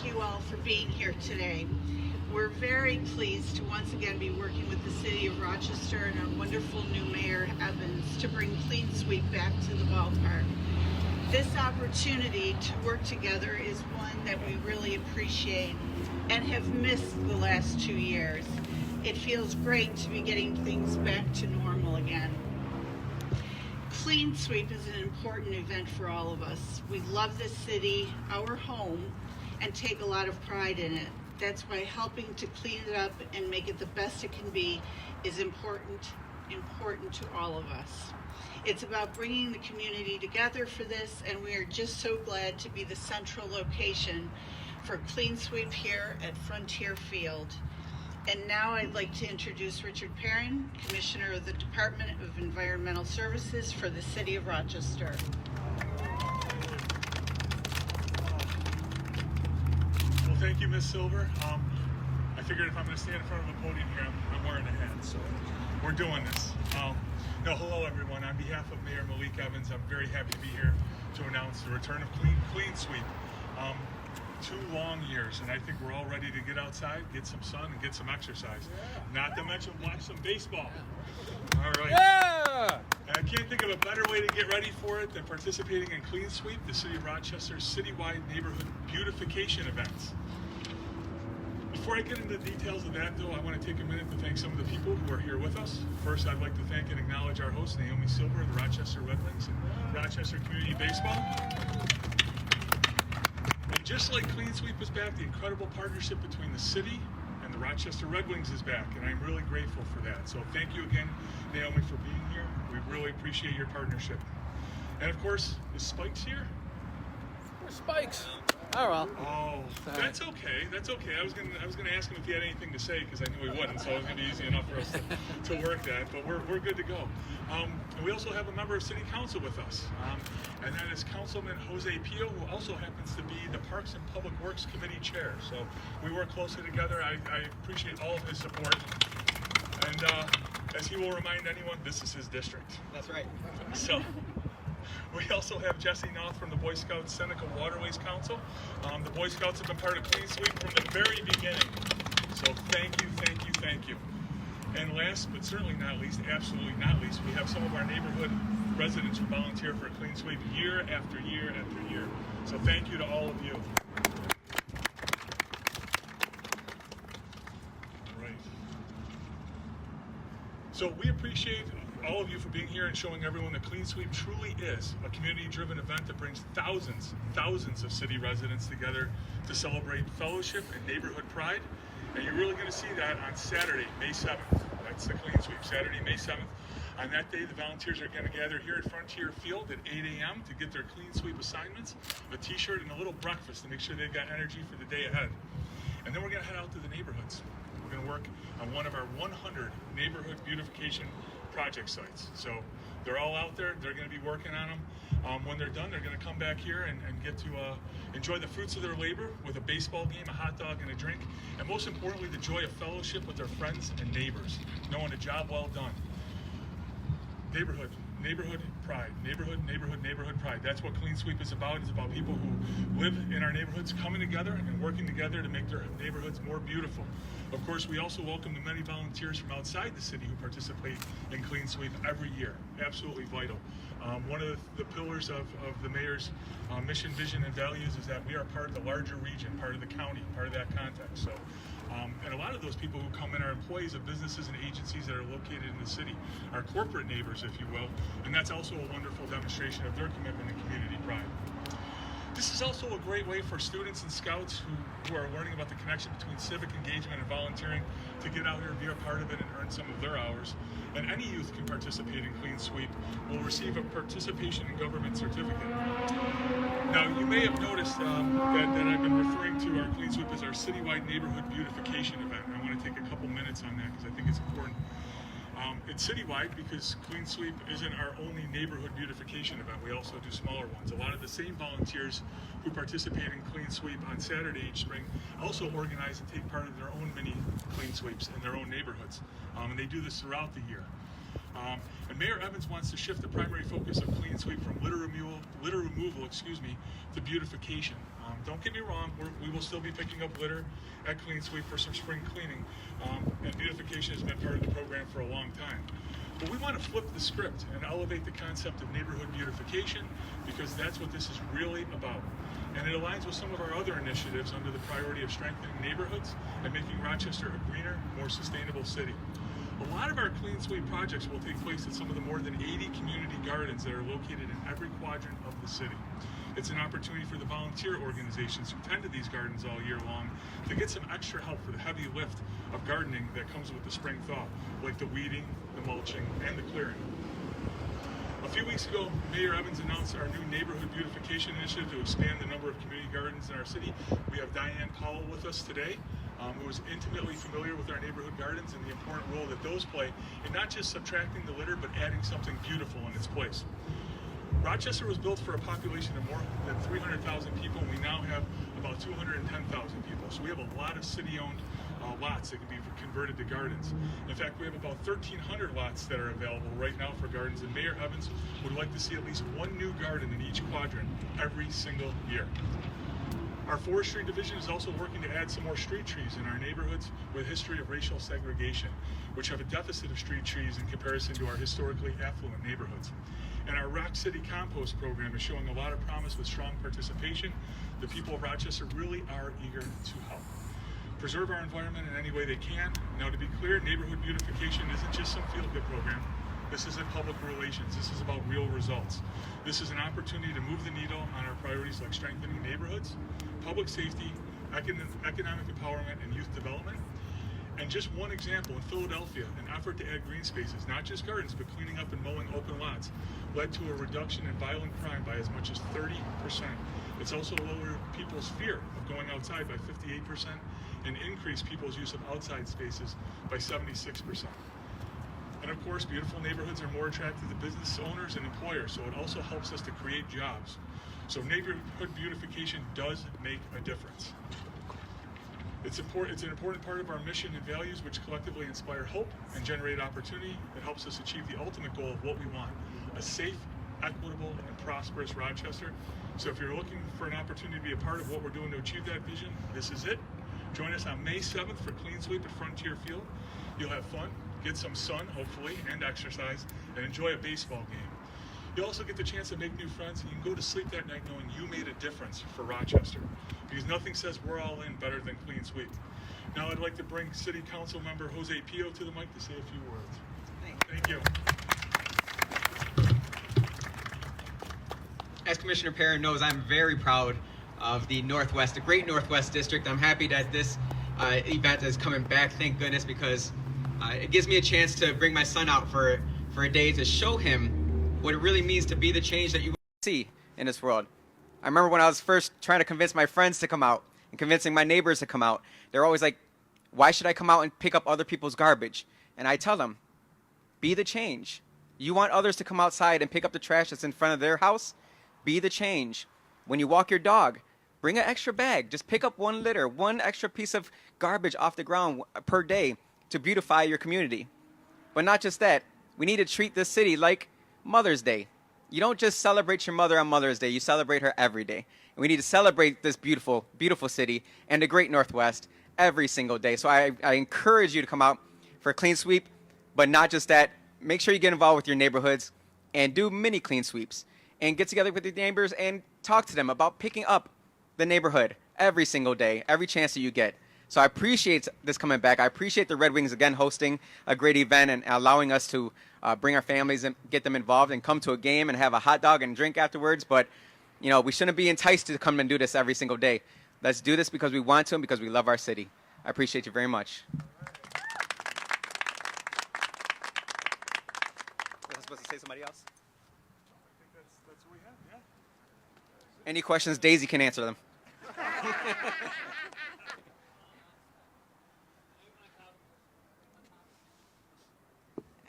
thank you all for being here today. We're very pleased to once again be working with the City of Rochester and our wonderful new Mayor Evans to bring Clean Sweep back to the ballpark. This opportunity to work together is one that we really appreciate and have missed the last 2 years. It feels great to be getting things back to normal again. Clean Sweep is an important event for all of us. We love this city, our home, and take a lot of pride in it. That's why helping to clean it up and make it the best it can be is important to all of us. It's about bringing the community together for this, and we are just so glad to be the central location for Clean Sweep here at Frontier Field. And now I'd like to introduce Richard Perrin, Commissioner of the Department of Environmental Services for the City of Rochester. Well, thank you, Ms. Silver. I figured if I'm going to stand in front of a podium here, I'm wearing a hat, so we're doing this. Hello everyone. On behalf of Mayor Malik Evans, I'm very happy to be here to announce the return of Clean Sweep. 2 long years, and I think we're all ready to get outside, get some sun, and get some exercise. Yeah. Not to mention watch some baseball. All right. Yeah! I can't think of a better way to get ready for it than participating in Clean Sweep, the City of Rochester's citywide neighborhood beautification events. Before I get into the details of that, though, I want to take a minute to thank some of the people who are here with us. First, I'd like to thank and acknowledge our host, Naomi Silver of the Rochester Red Wings and Rochester Community Baseball. And just like Clean Sweep is back, the incredible partnership between the city and the Rochester Red Wings is back, and I'm really grateful for that. So thank you again, Naomi, for being here. We really appreciate your partnership. And of course, is Spikes here? Where's Spikes? Oh well. Oh, that's okay. That's okay. I was gonna ask him if he had anything to say because I knew he wouldn't, so it was gonna be easy enough for us to work that. But we're good to go. And we also have a member of City Council with us, and that is Councilman Jose Pio, who also happens to be the Parks and Public Works Committee Chair. So we work closely together. I appreciate all of his support. And as he will remind anyone, this is his district. That's right. So. We also have Jesse Noth from the Boy Scouts Seneca Waterways Council. The Boy Scouts have been part of Clean Sweep from the very beginning. So thank you. And last but certainly not least, absolutely not least, we have some of our neighborhood residents who volunteer for Clean Sweep year after year after year. So thank you to all of you. All right. So we appreciate all of you for being here and showing everyone that Clean Sweep truly is a community-driven event that brings thousands of city residents together to celebrate fellowship and neighborhood pride. And you're really going to see that on Saturday, May 7th. That's the Clean Sweep, Saturday, May 7th. On that day, the volunteers are going to gather here at Frontier Field at 8 a.m. to get their Clean Sweep assignments, a t-shirt, and a little breakfast to make sure they've got energy for the day ahead. And then we're going to head out to the neighborhoods. We're going to work on one of our 100 neighborhood beautification project sites. So they're all out there. They're going to be working on them. When they're done, they're going to come back here and get to enjoy the fruits of their labor with a baseball game, a hot dog, and a drink. And most importantly, the joy of fellowship with their friends and neighbors, knowing a job well done. Neighborhood pride. Neighborhood pride. That's what Clean Sweep is about. It's about people who live in our neighborhoods coming together and working together to make their neighborhoods more beautiful. Of course, we also welcome the many volunteers from outside the city who participate in Clean Sweep every year. Absolutely vital. One of the pillars of the mayor's mission, vision, and values is that we are part of the larger region, part of the county, part of that context. So, and a lot of those people who come in are employees of businesses and agencies that are located in the city, our corporate neighbors, if you will, and that's also a wonderful demonstration of their commitment and community pride. This is also a great way for students and scouts who are learning about the connection between civic engagement and volunteering to get out here and be a part of it and earn some of their hours. And any youth can participate in Clean Sweep will receive a participation in government certificate. Now, you may have noticed that I've been referring to our Clean Sweep as our citywide neighborhood beautification event. I want to take a couple minutes on that because I think it's important. It's citywide because Clean Sweep isn't our only neighborhood beautification event. We also do smaller ones. A lot of the same volunteers who participate in Clean Sweep on Saturday each spring also organize and take part in their own mini Clean Sweeps in their own neighborhoods. And they do this throughout the year. And Mayor Evans wants to shift the primary focus of Clean Sweep from litter removal, to beautification. Don't get me wrong, we will still be picking up litter at Clean Sweep for some spring cleaning, and beautification has been part of the program for a long time. But we want to flip the script and elevate the concept of neighborhood beautification, because that's what this is really about. And it aligns with some of our other initiatives under the priority of strengthening neighborhoods and making Rochester a greener, more sustainable city. A lot of our Clean Sweep projects will take place at some of the more than 80 community gardens that are located in every quadrant of the city. It's an opportunity for the volunteer organizations who tend to these gardens all year long to get some extra help for the heavy lift of gardening that comes with the spring thaw, like the weeding, the mulching, and the clearing. A few weeks ago, Mayor Evans announced our new neighborhood beautification initiative to expand the number of community gardens in our city. We have Diane Powell with us today, who is intimately familiar with our neighborhood gardens and the important role that those play in not just subtracting the litter, but adding something beautiful in its place. Rochester was built for a population of more than 300,000 people, and we now have about 210,000 people. So we have a lot of city-owned lots that can be converted to gardens. In fact, we have about 1,300 lots that are available right now for gardens, and Mayor Evans would like to see at least one new garden in each quadrant every single year. Our forestry division is also working to add some more street trees in our neighborhoods with a history of racial segregation, which have a deficit of street trees in comparison to our historically affluent neighborhoods. And our Rock City Compost program is showing a lot of promise with strong participation. The people of Rochester really are eager to help preserve our environment in any way they can. Now, to be clear, neighborhood beautification isn't just some feel-good program. This isn't public relations. This is about real results. This is an opportunity to move the needle on our priorities like strengthening neighborhoods, public safety, economic empowerment, and youth development. And just one example, in Philadelphia, an effort to add green spaces, not just gardens, but cleaning up and mowing open lots, led to a reduction in violent crime by as much as 30%. It's also lowered people's fear of going outside by 58% and increased people's use of outside spaces by 76%. And of course, beautiful neighborhoods are more attractive to business owners and employers, so it also helps us to create jobs. So neighborhood beautification does make a difference. It's an important part of our mission and values, which collectively inspire hope and generate opportunity that helps us achieve the ultimate goal of what we want: a safe, equitable, and prosperous Rochester. So if you're looking for an opportunity to be a part of what we're doing to achieve that vision, this is it. Join us on May 7th for Clean Sweep at Frontier Field. You'll have fun, get some sun, hopefully, and exercise, and enjoy a baseball game. You'll also get the chance to make new friends, and you can go to sleep that night knowing you made a difference for Rochester, because nothing says we're all in better than Clean Sweep. Now I'd like to bring City Council Member Jose Pio to the mic to say a few words. Thank you. As Commissioner Perrin knows, I'm very proud of the Northwest, the great Northwest District. I'm happy that this event is coming back, thank goodness, because it gives me a chance to bring my son out for a day to show him what it really means to be the change that you see in this world. I remember when I was first trying to convince my friends to come out and convincing my neighbors to come out, they're always like, why should I come out and pick up other people's garbage? And I tell them, be the change. You want others to come outside and pick up the trash that's in front of their house? Be the change. When you walk your dog, bring an extra bag. Just pick up one litter, one extra piece of garbage off the ground per day to beautify your community. But not just that, we need to treat this city like Mother's Day. You don't just celebrate your mother on Mother's Day, you celebrate her every day. And we need to celebrate this beautiful, beautiful city and the great Northwest every single day. So I encourage you to come out for a clean sweep, but not just that. Make sure you get involved with your neighborhoods and do mini clean sweeps and get together with your neighbors and talk to them about picking up the neighborhood every single day, every chance that you get. So I appreciate this coming back. I appreciate the Red Wings again hosting a great event and allowing us to bring our families and get them involved and come to a game and have a hot dog and drink afterwards. But, you know, we shouldn't be enticed to come and do this every single day. Let's do this because we want to and because we love our city. I appreciate you very much. Was I supposed to say somebody else? I think that's what we have, yeah. Any questions, Daisy can answer them.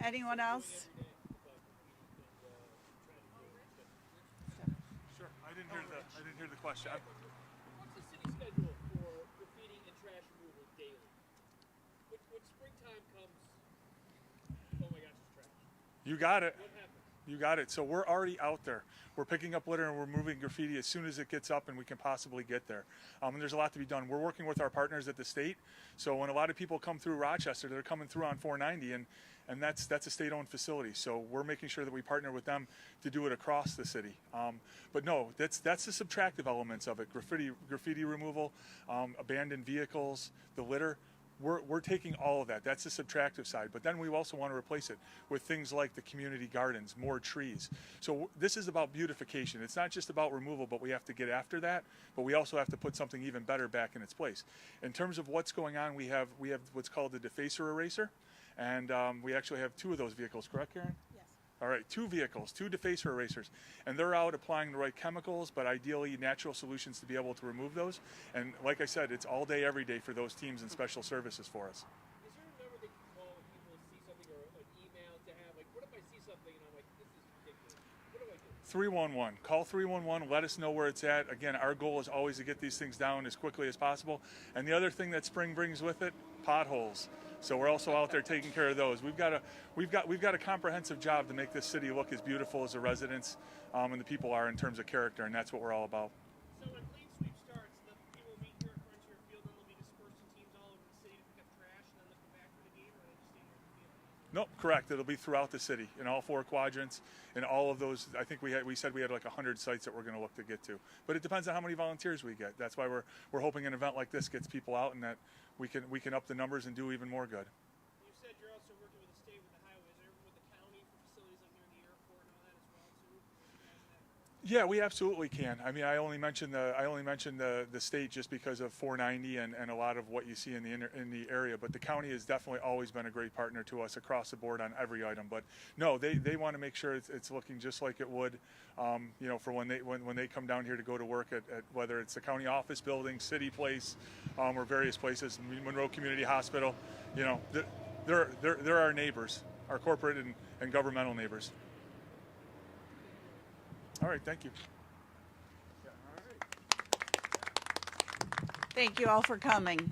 Anyone else? Sure. I didn't hear the question. What's the city schedule for graffiti and trash removal daily? When springtime comes, oh my gosh, it's trash. You got it. What happens? You got it. So we're already out there. We're picking up litter and we're moving graffiti as soon as it gets up and we can possibly get there. And there's a lot to be done. We're working with our partners at the state. So when a lot of people come through Rochester, they're coming through on 490 and that's a state-owned facility. So we're making sure that we partner with them to do it across the city. But no, that's the subtractive elements of it. Graffiti removal, abandoned vehicles, the litter. We're taking all of that. That's the subtractive side. But then we also want to replace it with things like the community gardens, more trees. So this is about beautification. It's not just about removal, but we have to get after that. But we also have to put something even better back in its place. In terms of what's going on, we have what's called the defacer eraser. And we actually have 2 of those vehicles, correct, Karen? Yes. All right, 2 vehicles, 2 defacer erasers, and they're out applying the right chemicals, but ideally natural solutions to be able to remove those. And like I said, it's all day, every day for those teams and special services for us. Is there a number they can call when people see something or an email to have, like, what if I see something and I'm like, this is ridiculous? What do I do? 311. Call 311. Let us know where it's at. Again, our goal is always to get these things down as quickly as possible. And the other thing that spring brings with it, potholes. So we're also out there taking care of those. We've got a comprehensive job to make this city look as beautiful as the residents and the people are in terms of character, and that's what we're all about. So when Clean Sweep starts, the people will meet here at Frontier Field, and they'll be dispersed to teams all over the city to pick up trash, and then they'll come back for the game, or they'll just stay here at the field? Nope, correct. It'll be throughout the city in all 4 quadrants, in all of those. I think we said we had like 100 sites that we're going to look to get to, but it depends on how many volunteers we get. That's why we're hoping an event like this gets people out and that we can up the numbers and do even more good. You said you're also working with the state with the highways. Are you working with the county for facilities like near the airport and all that as well too? Yeah, we absolutely can. I mean, I only mentioned the state just because of 490 and a lot of what you see in the area. But the county has definitely always been a great partner to us across the board on every item. But no, they want to make sure it's looking just like it would, for when they come down here to go to work at whether it's the county office building, city place, or various places, Monroe Community Hospital. They're our neighbors, our corporate and governmental neighbors. All right, thank you. Thank you all for coming.